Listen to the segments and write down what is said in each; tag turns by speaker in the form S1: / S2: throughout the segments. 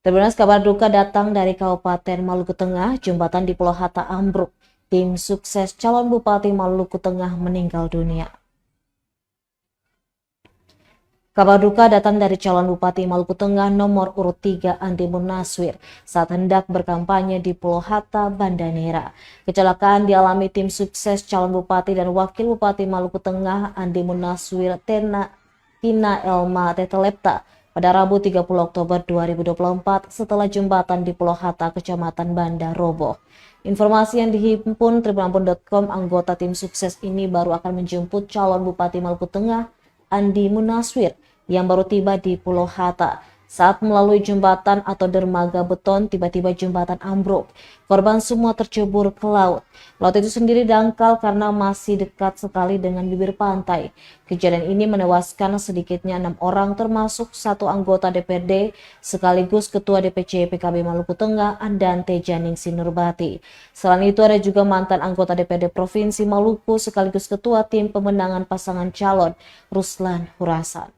S1: Terbenars kabar duka datang dari Kabupaten Maluku Tengah, jembatan di Pulau Hatta ambruk. Tim sukses calon Bupati Maluku Tengah meninggal dunia. Kabar duka datang dari calon Bupati Maluku Tengah nomor urut 3 Andi Munaswir saat hendak berkampanye di Pulau Hatta, Banda Neira. Kecelakaan dialami tim sukses calon Bupati dan Wakil Bupati Maluku Tengah Andi Munaswir Tina Elma Tetelepta pada Rabu 30 Oktober 2024 setelah jembatan di Pulau Hatta, Kecamatan Banda roboh. Informasi yang dihimpun tribunlampung.com, anggota tim sukses ini baru akan menjemput calon Bupati Maluku Tengah Andi Munaswir yang baru tiba di Pulau Hatta. Saat melalui jembatan atau dermaga beton, tiba-tiba jembatan ambruk. Korban semua tercebur ke laut. Laut itu sendiri dangkal karena masih dekat sekali dengan bibir pantai. Kejadian ini menewaskan sedikitnya 6 orang termasuk satu anggota DPRD sekaligus Ketua DPC PKB Maluku Tengah Andante Janingsi Nurbati. Selain itu ada juga mantan anggota DPRD Provinsi Maluku sekaligus Ketua Tim Pemenangan Pasangan Calon Ruslan Hurasan.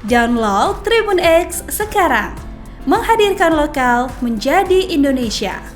S2: Download Tribun X sekarang, menghadirkan lokal menjadi Indonesia.